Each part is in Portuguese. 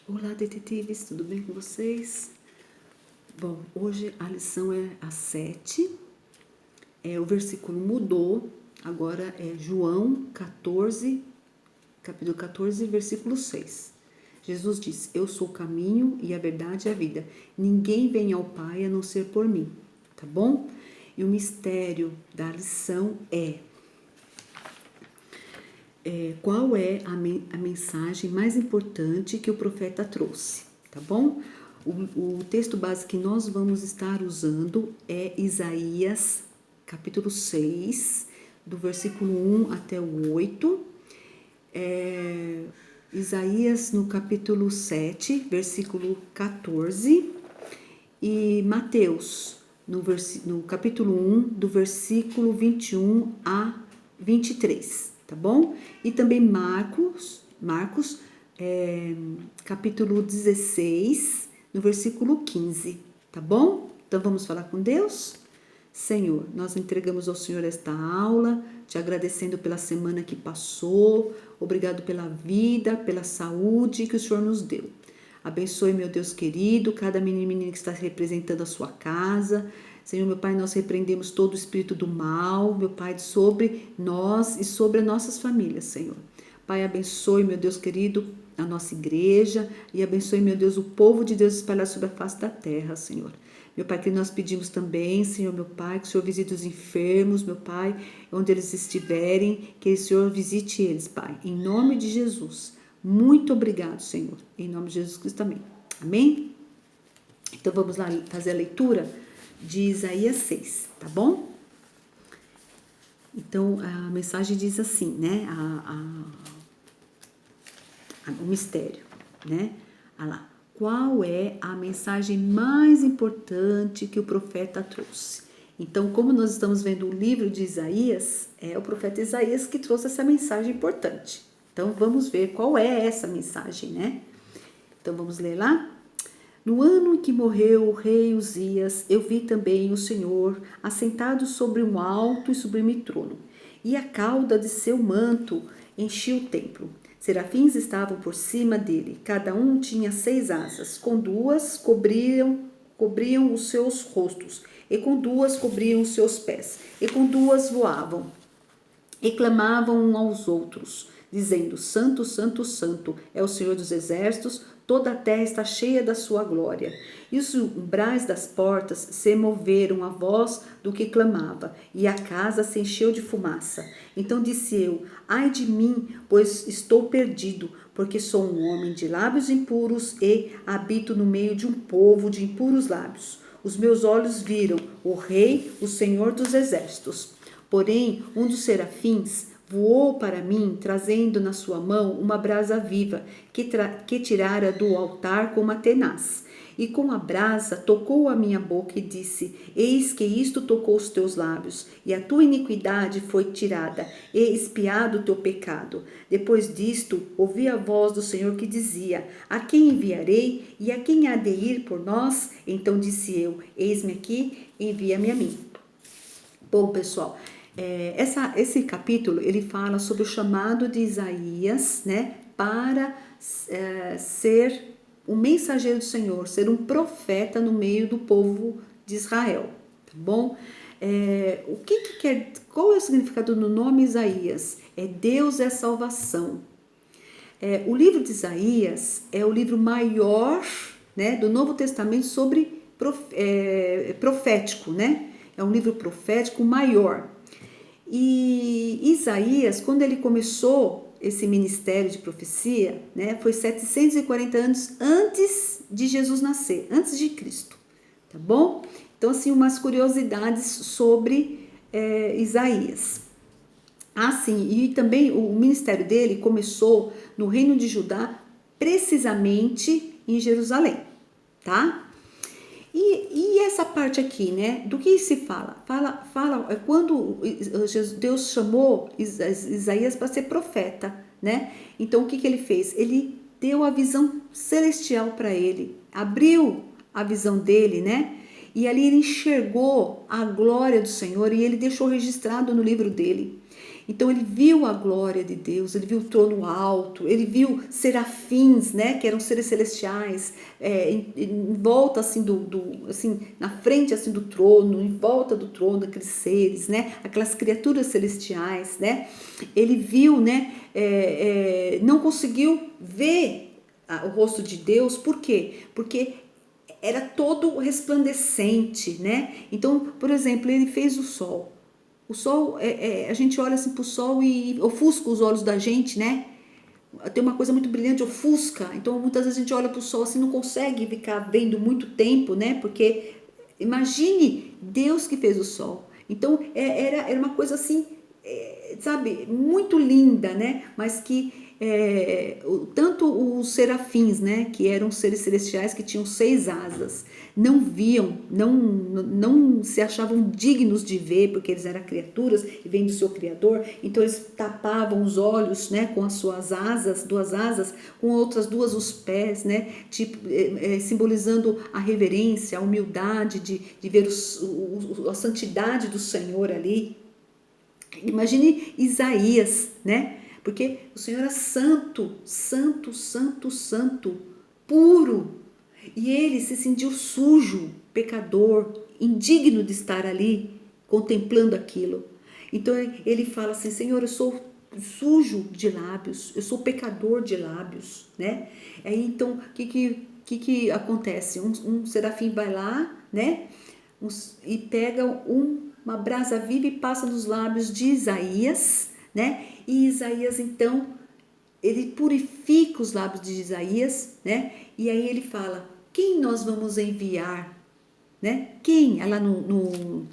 Olá, detetives, tudo bem com vocês? Bom, hoje a lição é a 7, o versículo mudou, agora é João 14, capítulo 14, versículo 6. Jesus diz: Eu sou o caminho e a verdade e a vida. Ninguém vem ao Pai a não ser por mim, tá bom? E o mistério da lição qual é a mensagem mais importante que o profeta trouxe, tá bom? O texto base que nós vamos estar usando é Isaías, capítulo 6, do versículo 1 até o 8. Isaías no capítulo 7, versículo 14. E Mateus, no capítulo 1, do versículo 21 a 23, tá bom? E também Marcos, capítulo 16, no versículo 15, tá bom? Então vamos falar com Deus? Senhor, nós entregamos ao Senhor esta aula, te agradecendo pela semana que passou, obrigado pela vida, pela saúde que o Senhor nos deu. Abençoe, meu Deus querido, cada menino e menina que está representando a sua casa. Senhor, meu Pai, nós repreendemos todo o espírito do mal, meu Pai, sobre nós e sobre as nossas famílias, Senhor. Pai, abençoe, meu Deus querido, a nossa igreja e abençoe, meu Deus, o povo de Deus espalhado sobre a face da terra, Senhor. Meu Pai, que nós pedimos também, Senhor, meu Pai, que o Senhor visite os enfermos, meu Pai, onde eles estiverem, que o Senhor visite eles, Pai, em nome de Jesus. Muito obrigado, Senhor, em nome de Jesus Cristo também. Amém? Então vamos lá fazer a leitura de Isaías 6, tá bom? Então a mensagem diz assim, né? O mistério, né? Olha lá. Qual é a mensagem mais importante que o profeta trouxe? Então, como nós estamos vendo o livro de Isaías, é o profeta Isaías que trouxe essa mensagem importante. Então, vamos ver qual é essa mensagem, né? Então, vamos ler lá? No ano em que morreu o rei Uzias, eu vi também o Senhor assentado sobre um alto e sublime trono, e a cauda de seu manto enchia o templo. Serafins estavam por cima dele, cada um tinha 6 asas, com 2 cobriam os seus rostos, e com 2 cobriam os seus pés, e com 2 voavam e clamavam uns aos outros, dizendo: Santo, Santo, Santo é o Senhor dos exércitos, toda a terra está cheia da sua glória. E os umbrais das portas se moveram à voz do que clamava, e a casa se encheu de fumaça. Então disse eu: Ai de mim, pois estou perdido, porque sou um homem de lábios impuros e habito no meio de um povo de impuros lábios. Os meus olhos viram o Rei, o Senhor dos exércitos. Porém, um dos serafins voou para mim, trazendo na sua mão uma brasa viva, que tirara do altar com uma tenaz. E com a brasa tocou a minha boca e disse: Eis que isto tocou os teus lábios, e a tua iniquidade foi tirada, e expiado o teu pecado. Depois disto, ouvi a voz do Senhor que dizia: A quem enviarei, e a quem há de ir por nós? Então disse eu: Eis-me aqui, envia-me a mim. Bom, pessoal, esse capítulo ele fala sobre o chamado de Isaías, né, para ser um mensageiro do Senhor, ser um profeta no meio do povo de Israel, tá bom? Qual é o significado do nome Isaías? Deus é salvação. O livro de Isaías é o livro maior, né, do Novo Testamento sobre profético, né? É um livro profético maior. E Isaías, quando ele começou esse ministério de profecia, né, foi 740 anos antes de Jesus nascer, antes de Cristo, tá bom? Então, assim, umas curiosidades sobre Isaías. Sim, e também o ministério dele começou no Reino de Judá, precisamente em Jerusalém, tá? E essa parte aqui, né? Do que se fala? Fala quando Deus chamou Isaías para ser profeta, né? Então o que ele fez? Ele deu a visão celestial para ele, abriu a visão dele, né? E ali ele enxergou a glória do Senhor e ele deixou registrado no livro dele. Então ele viu a glória de Deus, ele viu o trono alto, ele viu serafins, né, que eram seres celestiais, em volta assim assim, na frente assim do trono, em volta do trono, aqueles seres, né, aquelas criaturas celestiais, né. Ele viu, né, não conseguiu ver o rosto de Deus, por quê? Porque era todo resplandecente, né? Então, por exemplo, ele fez o sol. O sol, a gente olha assim para o sol e ofusca os olhos da gente, né? Tem uma coisa muito brilhante, ofusca. Então, muitas vezes a gente olha para o sol assim, não consegue ficar vendo muito tempo, né? Porque imagine Deus que fez o sol. Então, era uma coisa assim, sabe, muito linda, né? Mas que tanto os serafins, né, que eram seres celestiais que tinham 6 asas, não viam, não se achavam dignos de ver, porque eles eram criaturas e vêm do seu Criador, então eles tapavam os olhos, né, com as suas asas, 2 asas, com outras 2 os pés, né, tipo, simbolizando a reverência, a humildade de ver a santidade do Senhor ali. Imagine Isaías, né? Porque o Senhor é santo, santo, santo, santo, puro. E ele se sentiu sujo, pecador, indigno de estar ali contemplando aquilo. Então ele fala assim: Senhor, eu sou sujo de lábios, eu sou pecador de lábios, né? Aí então o que acontece? Um serafim vai lá, né? E pega uma brasa viva e passa nos lábios de Isaías, né? E Isaías então ele purifica os lábios de Isaías, né? E aí ele fala: quem nós vamos enviar, né? Quem? Lá no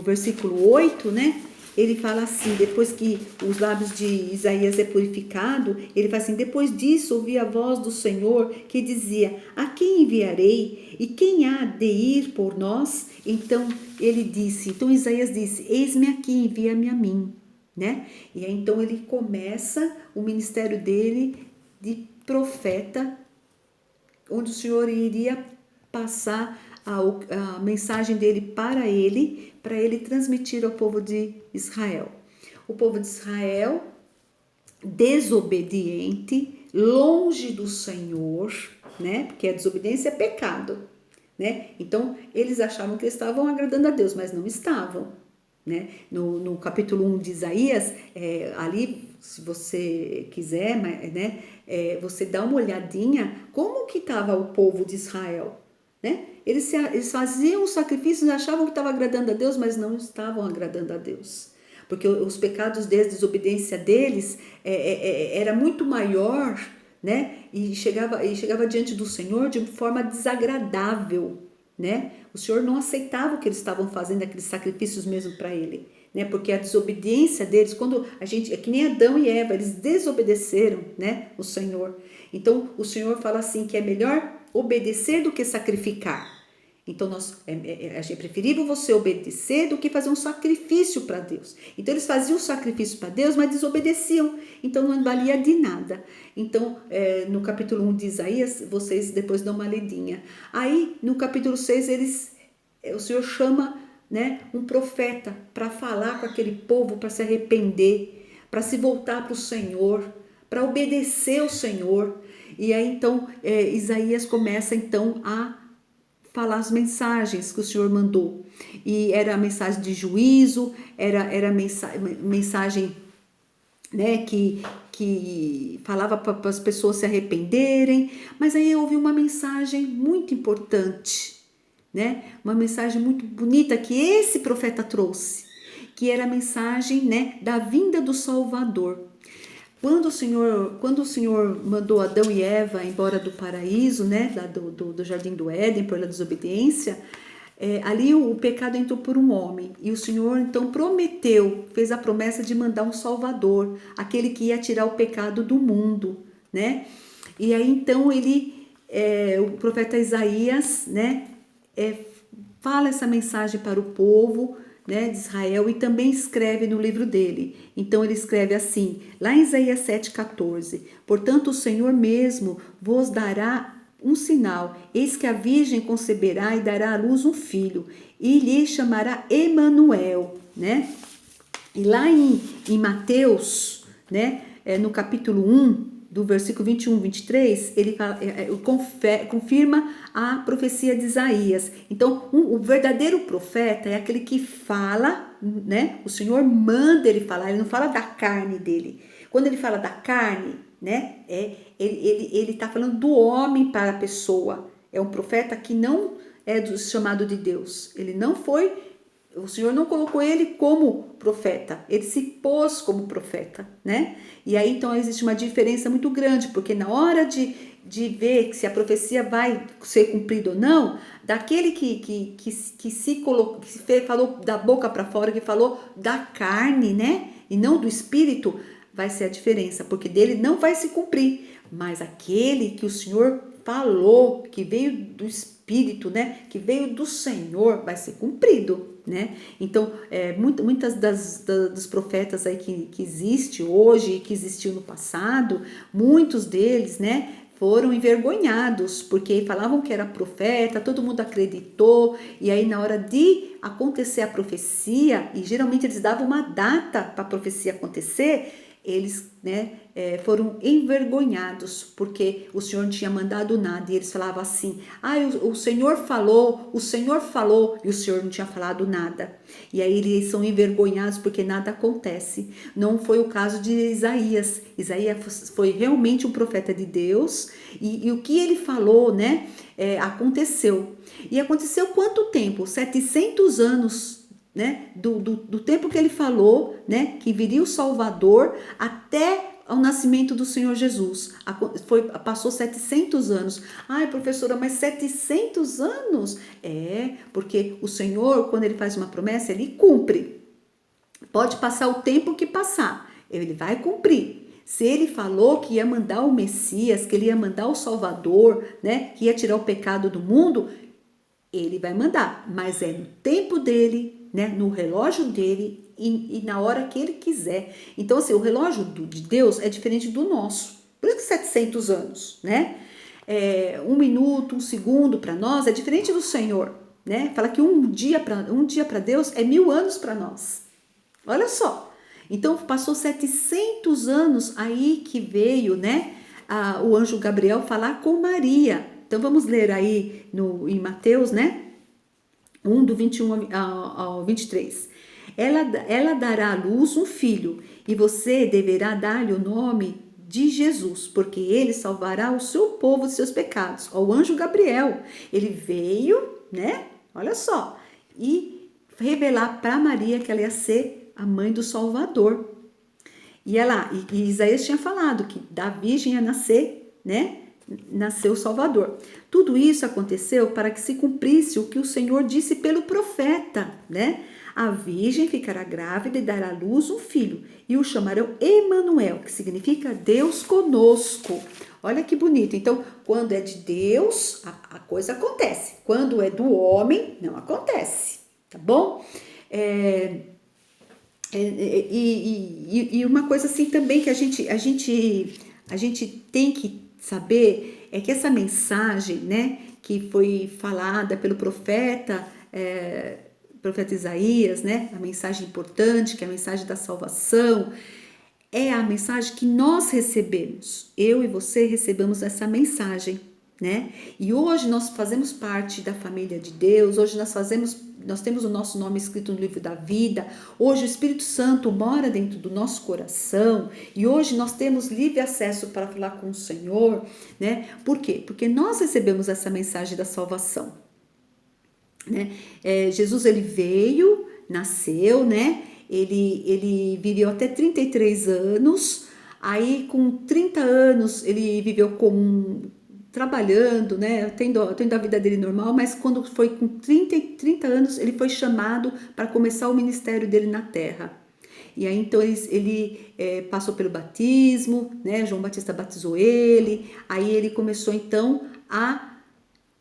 versículo 8, né? Ele fala assim, depois que os lábios de Isaías é purificado, ele fala assim: depois disso ouvi a voz do Senhor que dizia: a quem enviarei? E quem há de ir por nós? Então ele disse, então Isaías disse: eis-me aqui, envia-me a mim, né? E aí então ele começa o ministério dele de profeta, onde o Senhor iria passar a mensagem dele para ele transmitir ao povo de Israel. O povo de Israel, desobediente, longe do Senhor, né? Porque a desobediência é pecado, né? Então, eles achavam que eles estavam agradando a Deus, mas não estavam, né? No capítulo 1 de Isaías, ali, se você quiser, né? Você dá uma olhadinha como que estava o povo de Israel, né? Eles faziam os sacrifícios e achavam que estavam agradando a Deus, mas não estavam agradando a Deus. Porque os pecados de desobediência deles era muito maior, né? E chegava diante do Senhor de forma desagradável, né? O Senhor não aceitava o que eles estavam fazendo, aqueles sacrifícios mesmo para ele, né? Porque a desobediência deles, quando a gente, é que nem Adão e Eva, eles desobedeceram, né? O Senhor. Então o Senhor fala assim que é melhor obedecer do que sacrificar. Então é preferível você obedecer do que fazer um sacrifício para Deus. Então eles faziam sacrifício para Deus, mas desobedeciam. Então não valia de nada. Então no capítulo 1 de Isaías, vocês depois dão uma lidinha. Aí no capítulo 6 o Senhor chama, né, um profeta para falar com aquele povo, para se arrepender, para se voltar para o Senhor, para obedecer ao Senhor. E aí então Isaías começa então a falar as mensagens que o Senhor mandou. E era a mensagem de juízo, era mensagem, né, que falava para as pessoas se arrependerem. Mas aí houve uma mensagem muito importante, né? Uma mensagem muito bonita que esse profeta trouxe, que era a mensagem, né, da vinda do Salvador. Quando o Senhor mandou Adão e Eva embora do paraíso, né, do jardim do Éden, pela desobediência, ali o pecado entrou por um homem. E o Senhor então fez a promessa de mandar um Salvador, aquele que ia tirar o pecado do mundo, né? E aí então o profeta Isaías, né, fala essa mensagem para o povo, né, de Israel, e também escreve no livro dele. Então ele escreve assim, lá em Isaías 7,14: portanto o Senhor mesmo vos dará um sinal, eis que a virgem conceberá e dará à luz um filho, e lhe chamará Emanuel, né? E lá em Mateus, né, no capítulo 1, do versículo 21, 23, ele fala, confirma a profecia de Isaías. Então, o verdadeiro profeta é aquele que fala, né? O Senhor manda ele falar, ele não fala da carne dele. Quando ele fala da carne, né, ele está falando do homem para a pessoa. É um profeta que não é do chamado de Deus. Ele não foi, o Senhor não colocou ele como profeta, ele se pôs como profeta, né? E aí então existe uma diferença muito grande, porque na hora de ver se a profecia vai ser cumprida ou não, daquele que se colocou, falou da boca para fora, que falou da carne, né? E não do espírito, vai ser a diferença, porque dele não vai se cumprir, mas aquele que o Senhor falou, que veio do Espírito, né, que veio do Senhor, vai ser cumprido, né? Então, muitas dos profetas aí que existe hoje e que existiu no passado, muitos deles, né, foram envergonhados, porque falavam que era profeta, todo mundo acreditou, e aí na hora de acontecer a profecia, e geralmente eles davam uma data para a profecia acontecer, eles, né, foram envergonhados, porque o Senhor não tinha mandado nada, e eles falavam assim, o Senhor falou, e o Senhor não tinha falado nada, e aí eles são envergonhados porque nada acontece. Não foi o caso de Isaías. Isaías foi realmente um profeta de Deus, e o que ele falou, né, aconteceu. E aconteceu quanto tempo? 700 anos, né, do tempo que ele falou, né, que viria o Salvador, até ao nascimento do Senhor Jesus. Passou 700 anos. Ai, professora, mas 700 anos? Porque o Senhor, quando ele faz uma promessa, ele cumpre. Pode passar o tempo que passar, ele vai cumprir. Se ele falou que ia mandar o Messias, que ele ia mandar o Salvador, né, que ia tirar o pecado do mundo, ele vai mandar, mas é no tempo dele, né, no relógio dele e na hora que ele quiser. Então, assim, o relógio de Deus é diferente do nosso. Por isso que 700 anos, né? 1 minuto, 1 segundo para nós é diferente do Senhor, né? Fala que um dia para Deus é 1000 anos para nós. Olha só. Então, passou 700 anos aí que veio, né, o anjo Gabriel falar com Maria. Então, vamos ler aí em Mateus, né? 1, do 21 ao 23. Ela dará à luz um filho, e você deverá dar-lhe o nome de Jesus, porque ele salvará o seu povo de seus pecados. Ó, o anjo Gabriel, ele veio, né? Olha só, e revelar para Maria que ela ia ser a mãe do Salvador. E Isaías tinha falado que da virgem ia nascer, né? Nasceu o Salvador. Tudo isso aconteceu para que se cumprisse o que o Senhor disse pelo profeta, né? A virgem ficará grávida e dará à luz um filho, e o chamarão Emanuel, que significa Deus conosco. Olha que bonito. Então, quando é de Deus, a coisa acontece. Quando é do homem, não acontece, tá bom? E uma coisa assim também que a gente tem que saber é que essa mensagem, né, que foi falada pelo profeta Isaías, né, a mensagem importante, que é a mensagem da salvação, é a mensagem que nós recebemos. Eu e você recebemos essa mensagem, né? E hoje nós fazemos parte da família de Deus, hoje nós temos o nosso nome escrito no livro da vida, hoje o Espírito Santo mora dentro do nosso coração, e hoje nós temos livre acesso para falar com o Senhor, né? Por quê? Porque nós recebemos essa mensagem da salvação, né? Jesus, ele veio, nasceu, né? Ele viveu até 33 anos, aí com 30 anos ele viveu trabalhando, né, tendo a vida dele normal, mas quando foi com 30 anos, ele foi chamado para começar o ministério dele na terra. E aí então ele passou pelo batismo, né, João Batista batizou ele, aí ele começou então a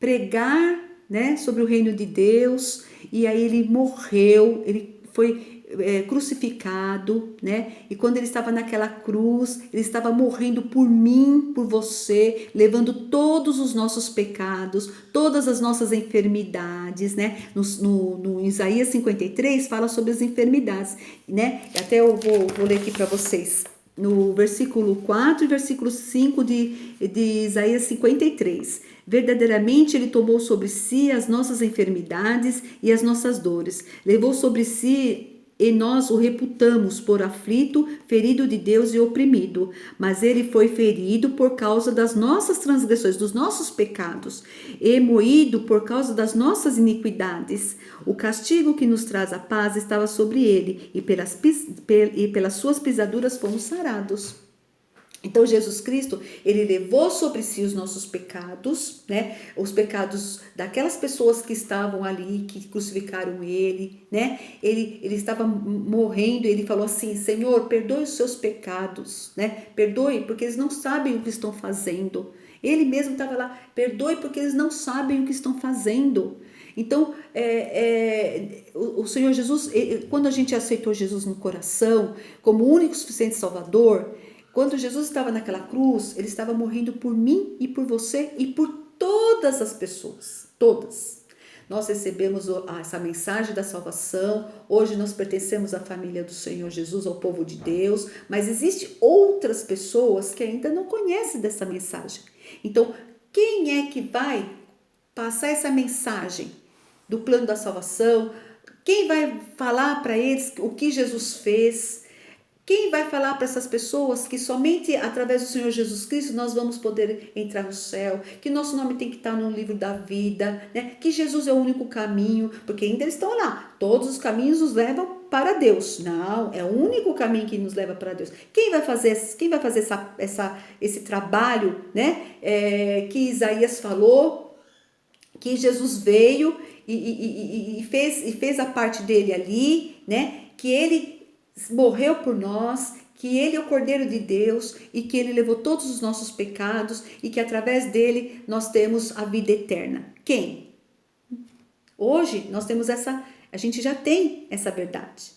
pregar, né, sobre o reino de Deus, e aí ele morreu, ele foi crucificado, né? E quando ele estava naquela cruz, ele estava morrendo por mim, por você, levando todos os nossos pecados, todas as nossas enfermidades, né? No Isaías 53 fala sobre as enfermidades, né? Até eu vou ler aqui para vocês. No versículo 4 e versículo 5 de Isaías 53. Verdadeiramente ele tomou sobre si as nossas enfermidades e as nossas dores. Levou sobre si e nós o reputamos por aflito, ferido de Deus e oprimido. Mas ele foi ferido por causa das nossas transgressões, dos nossos pecados, e moído por causa das nossas iniquidades. O castigo que nos traz a paz estava sobre ele, e pelas suas pisaduras fomos sarados. Então, Jesus Cristo, ele levou sobre si os nossos pecados, né? Os pecados daquelas pessoas que estavam ali, que crucificaram ele, né? Ele estava morrendo, ele falou assim: Senhor, perdoe os seus pecados, né? Perdoe, porque eles não sabem o que estão fazendo. Ele mesmo estava lá: perdoe, porque eles não sabem o que estão fazendo. Então, o Senhor Jesus, quando a gente aceitou Jesus no coração, como único e suficiente Salvador, quando Jesus estava naquela cruz, ele estava morrendo por mim e por você e por todas as pessoas, todas. Nós recebemos essa mensagem da salvação, hoje nós pertencemos à família do Senhor Jesus, ao povo de Deus, mas existem outras pessoas que ainda não conhecem dessa mensagem. Então, quem é que vai passar essa mensagem do plano da salvação? Quem vai falar para eles o que Jesus fez? Quem vai falar para essas pessoas que somente através do Senhor Jesus Cristo nós vamos poder entrar no céu, que nosso nome tem que estar no livro da vida, né? Que Jesus é o único caminho, porque ainda eles estão lá, todos os caminhos nos levam para Deus. Não, é o único caminho que nos leva para Deus. Quem vai fazer esse trabalho, né? Que Isaías falou, que Jesus veio e fez a parte dele ali, né? Que ele morreu por nós, que ele é o Cordeiro de Deus e que ele levou todos os nossos pecados e que através dele nós temos a vida eterna. Quem? Hoje nós temos a gente já tem essa verdade,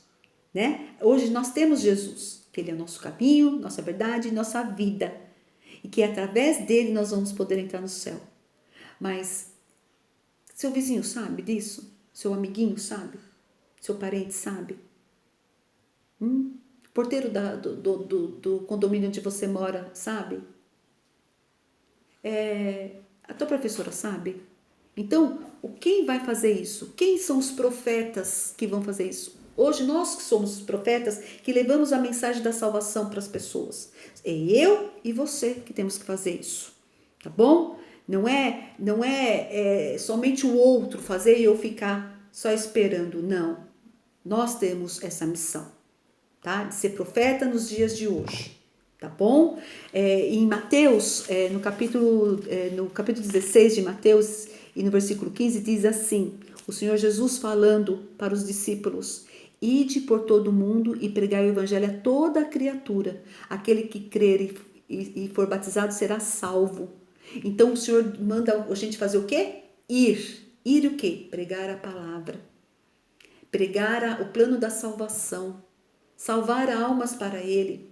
né? Hoje nós temos Jesus, que ele é o nosso caminho, nossa verdade, nossa vida, e que através dele nós vamos poder entrar no céu. Mas seu vizinho sabe disso? Seu amiguinho sabe? Seu parente sabe? Porteiro do condomínio onde você mora sabe? A tua professora sabe? Então, quem vai fazer isso? Quem são os profetas que vão fazer isso? Hoje nós que somos os profetas que levamos a mensagem da salvação para as pessoas. É eu e você que temos que fazer isso, tá bom? Não é somente o outro fazer e eu ficar só esperando, não. Nós temos essa missão. Tá? De ser profeta nos dias de hoje, tá bom? Em Mateus, no capítulo 16 de Mateus e no versículo 15 diz assim, o Senhor Jesus falando para os discípulos: ide por todo o mundo e pregai o evangelho a toda a criatura, aquele que crer e for batizado será salvo. Então o Senhor manda a gente fazer o quê? Ir o quê? Pregar a palavra, pregar o plano da salvação, salvar almas para ele.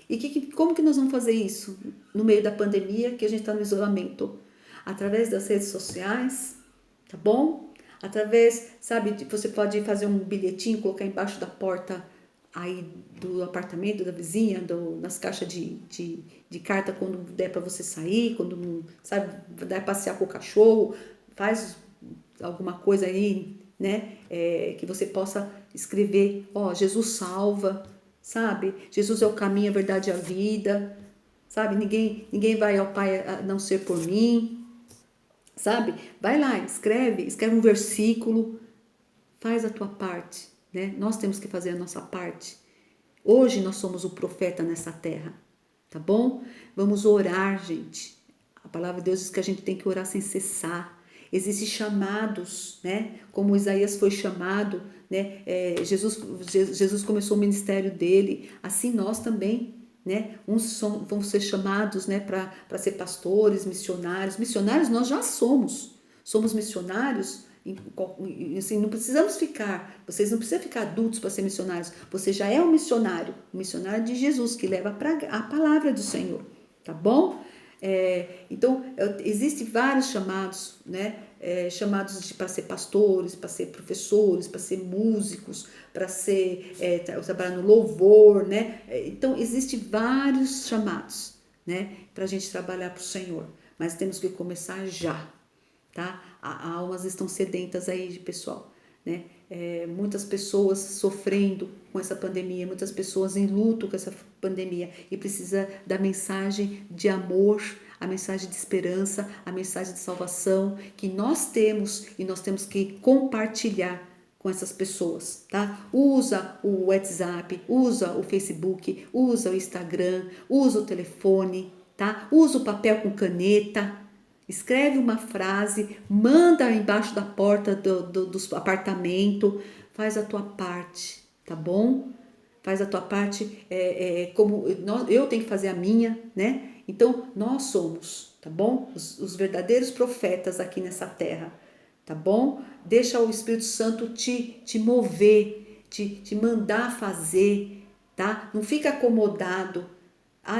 E como que nós vamos fazer isso no meio da pandemia, que a gente está no isolamento? Através das redes sociais, tá bom? Através, sabe, você pode fazer um bilhetinho, colocar embaixo da porta aí do apartamento, da vizinha, nas caixas de carta quando der para você sair, quando, sabe, der passear com o cachorro, faz alguma coisa aí, né, que você possa escrever, Jesus salva, sabe? Jesus é o caminho, a verdade e a vida, sabe? Ninguém vai ao Pai a não ser por mim, sabe? Vai lá, escreve um versículo, faz a tua parte, né? Nós temos que fazer a nossa parte. Hoje nós somos o profeta nessa terra, tá bom? Vamos orar, gente. A palavra de Deus diz que a gente tem que orar sem cessar. Existem chamados, né? Como Isaías foi chamado, né? Jesus começou o ministério dele, assim nós também, né? Uns vão ser chamados, né? Para ser pastores, missionários. Missionários nós já somos missionários, Assim, não precisamos ficar, vocês não precisam ficar adultos para ser missionários. Você já é um missionário de Jesus, que leva a palavra do Senhor, tá bom? Então, existem vários chamados, né? Chamados para ser pastores, para ser professores, para ser músicos, para ser trabalhar no louvor, né? Então, existem vários chamados, né? Para a gente trabalhar para o Senhor, mas temos que começar já, tá? Almas estão sedentas aí, pessoal, né? Muitas pessoas sofrendo com essa pandemia, muitas pessoas em luto com essa pandemia e precisa da mensagem de amor, a mensagem de esperança, a mensagem de salvação que nós temos e nós temos que compartilhar com essas pessoas, tá? Usa o WhatsApp, usa o Facebook, usa o Instagram, usa o telefone, tá? Usa o papel com caneta. Escreve uma frase, manda embaixo da porta do apartamento, faz a tua parte, tá bom? Faz a tua parte, como eu tenho que fazer a minha, né? Então, nós somos, tá bom? Os verdadeiros profetas aqui nessa terra, tá bom? Deixa o Espírito Santo te mover, te mandar fazer, tá? Não fica acomodado.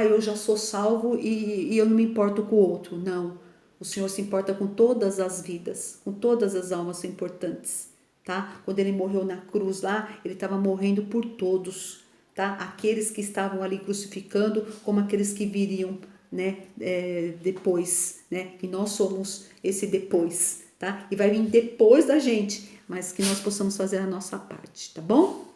Eu já sou salvo e eu não me importo com o outro. Não. O Senhor se importa com todas as vidas, com todas as almas são importantes, tá? Quando ele morreu na cruz lá, ele estava morrendo por todos, tá? Aqueles que estavam ali crucificando, como aqueles que viriam, né? Depois, né? Que nós somos esse depois, tá? E vai vir depois da gente, mas que nós possamos fazer a nossa parte, tá bom?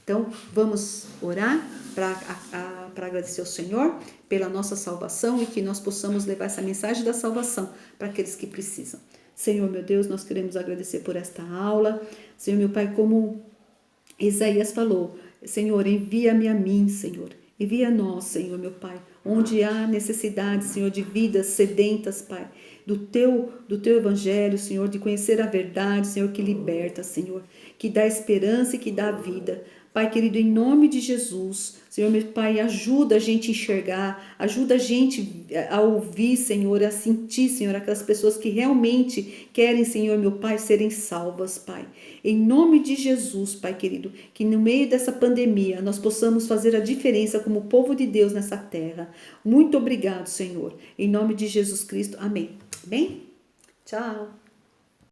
Então, vamos orar para agradecer ao Senhor pela nossa salvação e que nós possamos levar essa mensagem da salvação para aqueles que precisam. Senhor, meu Deus, nós queremos agradecer por esta aula. Senhor, meu Pai, como Isaías falou, Senhor, envia-me a mim, Senhor. Envia a nós, Senhor, meu Pai, onde há necessidade, Senhor, de vidas sedentas, Pai, do teu evangelho, Senhor, de conhecer a verdade, Senhor, que liberta, Senhor, que dá esperança e que dá vida. Pai querido, em nome de Jesus, Senhor, meu Pai, ajuda a gente a enxergar, ajuda a gente a ouvir, Senhor, a sentir, Senhor, aquelas pessoas que realmente querem, Senhor, meu Pai, serem salvas, Pai. Em nome de Jesus, Pai querido, que no meio dessa pandemia nós possamos fazer a diferença como povo de Deus nessa terra. Muito obrigado, Senhor. Em nome de Jesus Cristo, amém. Amém? Tchau.